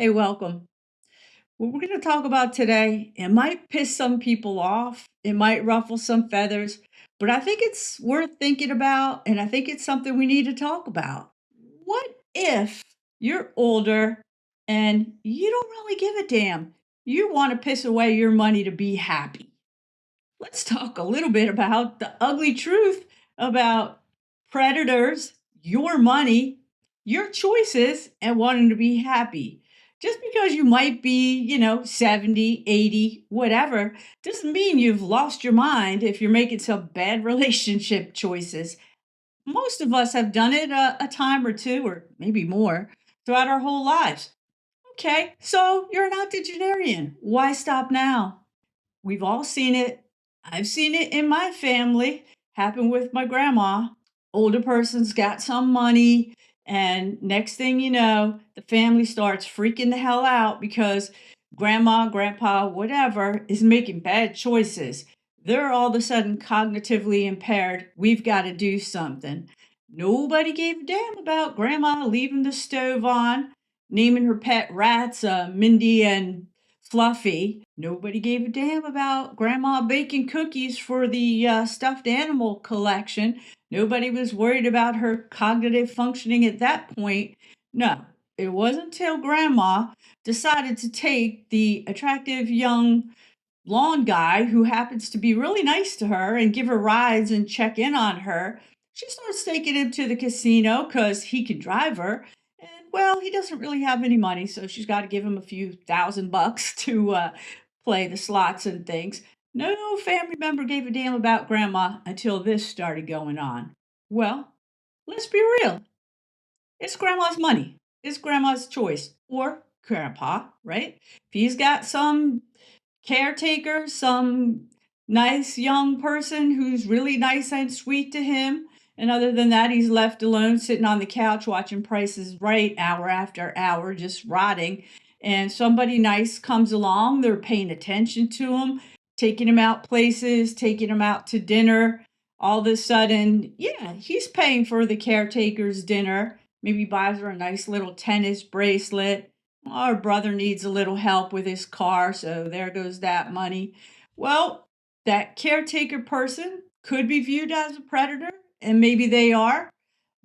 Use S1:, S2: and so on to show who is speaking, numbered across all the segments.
S1: Hey, welcome. What we're going to talk about today, it might piss some people off, it might ruffle some feathers, but I think it's worth thinking about, and I think it's something we need to talk about. What if you're older and you don't really give a damn? You want to piss away your money to be happy. Let's talk a little bit about the ugly truth about predators, your money, your choices, and wanting to be happy. Just because you might be, 70, 80, whatever, doesn't mean you've lost your mind if you're making some bad relationship choices. Most of us have done it a time or two, or maybe more, throughout our whole lives. Okay, so you're an octogenarian. Why stop now? We've all seen it. I've seen it in my family happen with my grandma. Older person's got some money, and next thing you know, the family starts freaking the hell out because grandma, grandpa, whatever, is making bad choices. They're all of a sudden cognitively impaired. We've got to do something. Nobody gave a damn about grandma leaving the stove on, naming her pet rats Mindy and Fluffy. Nobody gave a damn about grandma baking cookies for the stuffed animal collection. Nobody was worried about her cognitive functioning at that point. No, it wasn't until grandma decided to take the attractive young blonde guy who happens to be really nice to her and give her rides and check in on her. She starts taking him to the casino because he can drive her. And well, he doesn't really have any money, so she's got to give him a few $1,000 to play the slots and things. No family member gave a damn about grandma until this started going on. Well, let's be real. It's grandma's money. It's grandma's choice. Or grandpa, right? If he's got some caretaker, some nice young person who's really nice and sweet to him. And other than that, he's left alone sitting on the couch watching Prices Right hour after hour, just rotting. And somebody nice comes along, they're paying attention to him, taking him out places, taking him out to dinner. All of a sudden, yeah, he's paying for the caretaker's dinner. Maybe buys her a nice little tennis bracelet. Our brother needs a little help with his car, so there goes that money. Well, that caretaker person could be viewed as a predator, and maybe they are,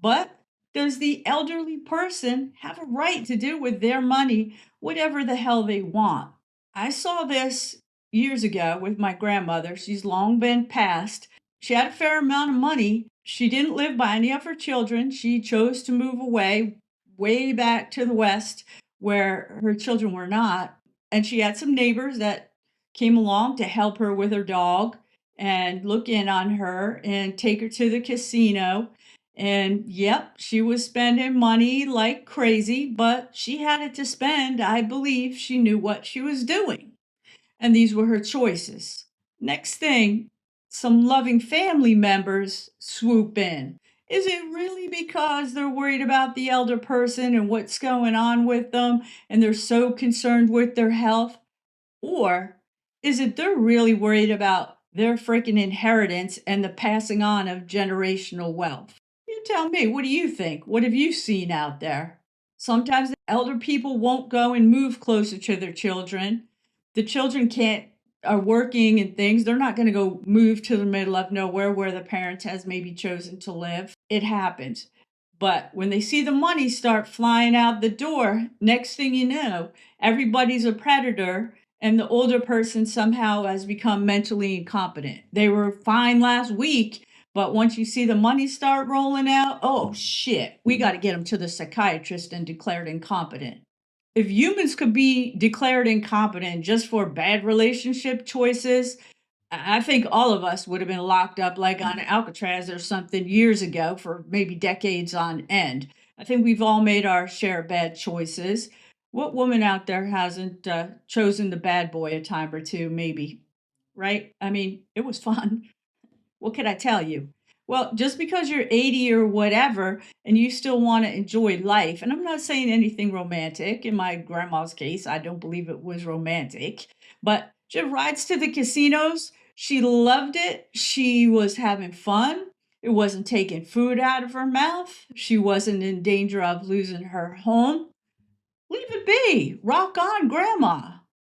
S1: but does the elderly person have a right to do with their money whatever the hell they want? I saw this years ago with my grandmother. She's long been passed. She had a fair amount of money. She didn't live by any of her children. She chose to move away, way back to the West, where her children were not. And she had some neighbors that came along to help her with her dog and look in on her and take her to the casino. And yep, she was spending money like crazy, but she had it to spend. I believe she knew what she was doing. And these were her choices. Next thing, some loving family members swoop in. Is it really because they're worried about the elder person and what's going on with them and they're so concerned with their health? Or is it they're really worried about their freaking inheritance and the passing on of generational wealth? You tell me, what do you think? What have you seen out there? Sometimes the elder people won't go and move closer to their children. The children can't are working and things. They're not going to go move to the middle of nowhere where the parent has maybe chosen to live. It happens. But when they see the money start flying out the door, next thing you know, everybody's a predator and the older person somehow has become mentally incompetent. They were fine last week, but once you see the money start rolling out, oh shit, we got to get them to the psychiatrist and declared incompetent. If humans could be declared incompetent just for bad relationship choices, I think all of us would have been locked up like on Alcatraz or something years ago for maybe decades on end. I think we've all made our share of bad choices. What woman out there hasn't chosen the bad boy a time or two, maybe? Right? I mean, it was fun. What can I tell you? Well, just because you're 80 or whatever and you still want to enjoy life, and I'm not saying anything romantic. In my grandma's case, I don't believe it was romantic, but she had rides to the casinos. She loved it. She was having fun. It wasn't taking food out of her mouth. She wasn't in danger of losing her home. Leave it be. Rock on, Grandma.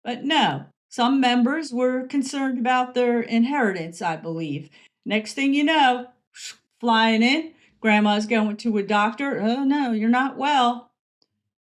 S1: But no, some members were concerned about their inheritance, I believe. Next thing you know, flying in, Grandma's going to a doctor. Oh no, you're not well.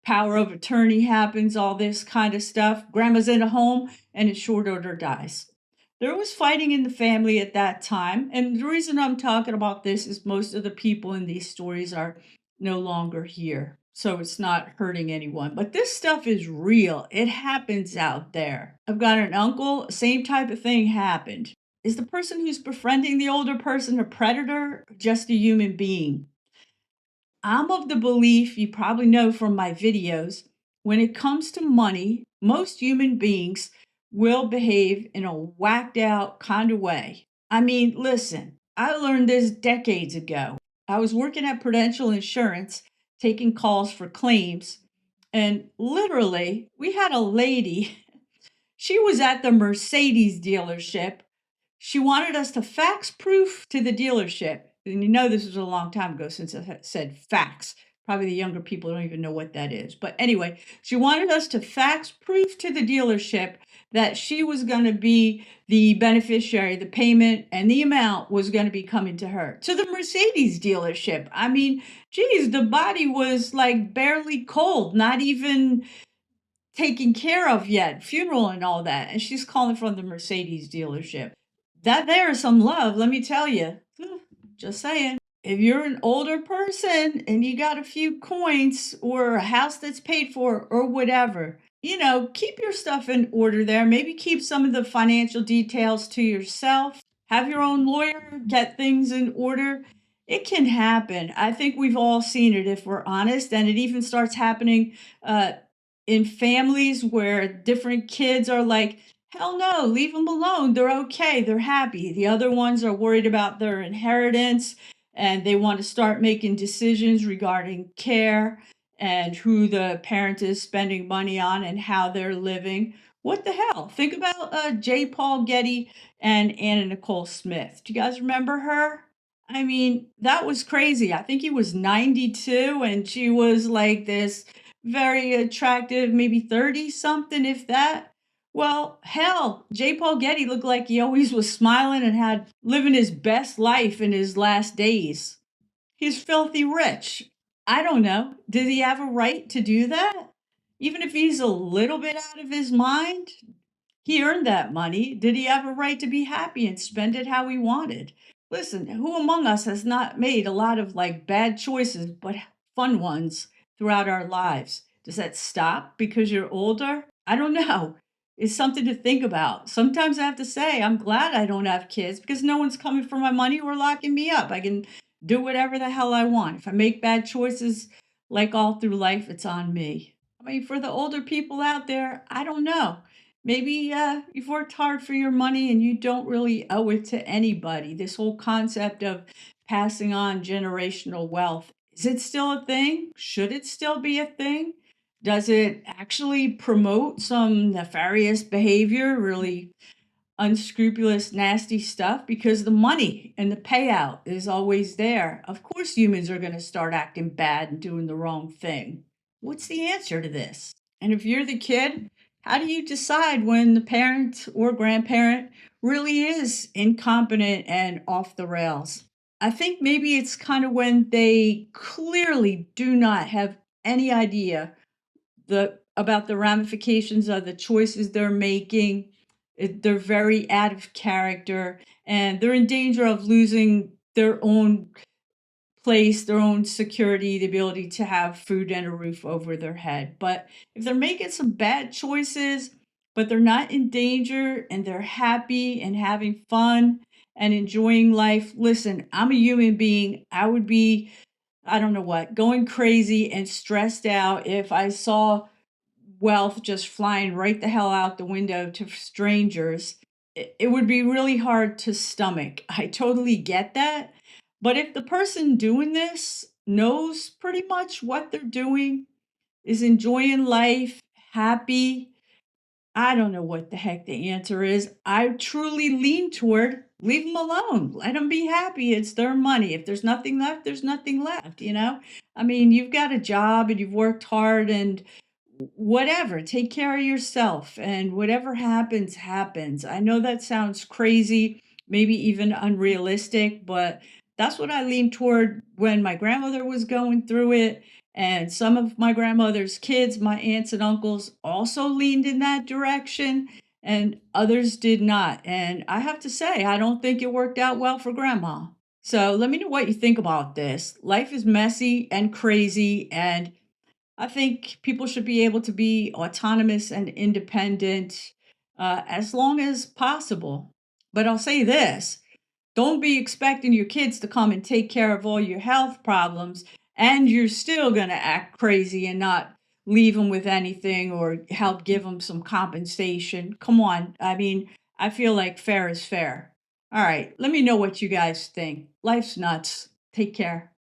S1: Power of attorney happens, all this kind of stuff. Grandma's in a home and in short order dies. There was fighting in the family at that time. And the reason I'm talking about this is most of the people in these stories are no longer here. So it's not hurting anyone. But this stuff is real. It happens out there. I've got an uncle, same type of thing happened. Is the person who's befriending the older person a predator or just a human being? I'm of the belief, you probably know from my videos, when it comes to money, most human beings will behave in a whacked out kind of way. I mean, listen, I learned this decades ago. I was working at Prudential Insurance, taking calls for claims, and literally, we had a lady, she was at the Mercedes dealership. She wanted us to fax proof to the dealership. And you know, this was a long time ago since I said fax. Probably the younger people don't even know what that is. But anyway, she wanted us to fax proof to the dealership that she was going to be the beneficiary, the payment and the amount was going to be coming to her. To the Mercedes dealership. I mean, geez, the body was like barely cold, not even taken care of yet, funeral and all that. And she's calling from the Mercedes dealership. That there is some love, let me tell you. Just saying. If you're an older person and you got a few coins or a house that's paid for or whatever, keep your stuff in order there. Maybe keep some of the financial details to yourself. Have your own lawyer, get things in order. It can happen. I think we've all seen it if we're honest. And it even starts happening in families where different kids are like, hell no, leave them alone. They're okay. They're happy. The other ones are worried about their inheritance and they want to start making decisions regarding care and who the parent is spending money on and how they're living. What the hell? Think about J. Paul Getty and Anna Nicole Smith. Do you guys remember her? I mean, that was crazy. I think he was 92 and she was like this very attractive, maybe 30 something, if that. Well, hell, J. Paul Getty looked like he always was smiling and had living his best life in his last days. He's filthy rich. I don't know. Did he have a right to do that? Even if he's a little bit out of his mind, he earned that money. Did he have a right to be happy and spend it how he wanted? Listen, who among us has not made a lot of like bad choices, but fun ones throughout our lives? Does that stop because you're older? I don't know. It's something to think about. Sometimes I have to say, I'm glad I don't have kids because no one's coming for my money or locking me up. I can do whatever the hell I want. If I make bad choices, like all through life, it's on me. I mean, for the older people out there, I don't know. Maybe you've worked hard for your money and you don't really owe it to anybody. This whole concept of passing on generational wealth, is it still a thing? Should it still be a thing? Does it actually promote some nefarious behavior, really unscrupulous, nasty stuff? Because the money and the payout is always there. Of course, humans are going to start acting bad and doing the wrong thing. What's the answer to this? And if you're the kid, how do you decide when the parent or grandparent really is incompetent and off the rails? I think maybe it's kind of when they clearly do not have any idea about the ramifications of the choices they're making. They're very out of character and they're in danger of losing their own place, their own security, the ability to have food and a roof over their head. But if they're making some bad choices, but they're not in danger and they're happy and having fun and enjoying life, listen, I'm a human being. I would be, I don't know what, going crazy and stressed out if I saw wealth just flying right the hell out the window to strangers. It would be really hard to stomach. I totally get that. But if the person doing this knows pretty much what they're doing, is enjoying life, happy, I don't know what the heck the answer is. I truly lean toward leave them alone. Let them be happy. It's their money. If there's nothing left, there's nothing left, I mean, you've got a job and you've worked hard and whatever, take care of yourself and whatever happens, happens. I know that sounds crazy, maybe even unrealistic, but that's what I leaned toward when my grandmother was going through it. And some of my grandmother's kids, my aunts and uncles, also leaned in that direction, and others did not. And I have to say, I don't think it worked out well for grandma. So let me know what you think about this. Life is messy and crazy, and I think people should be able to be autonomous and independent as long as possible. But I'll say this, don't be expecting your kids to come and take care of all your health problems, and you're still going to act crazy and not leave them with anything or help give them some compensation. Come on. I mean, I feel like fair is fair. All right. Let me know what you guys think. Life's nuts. Take care.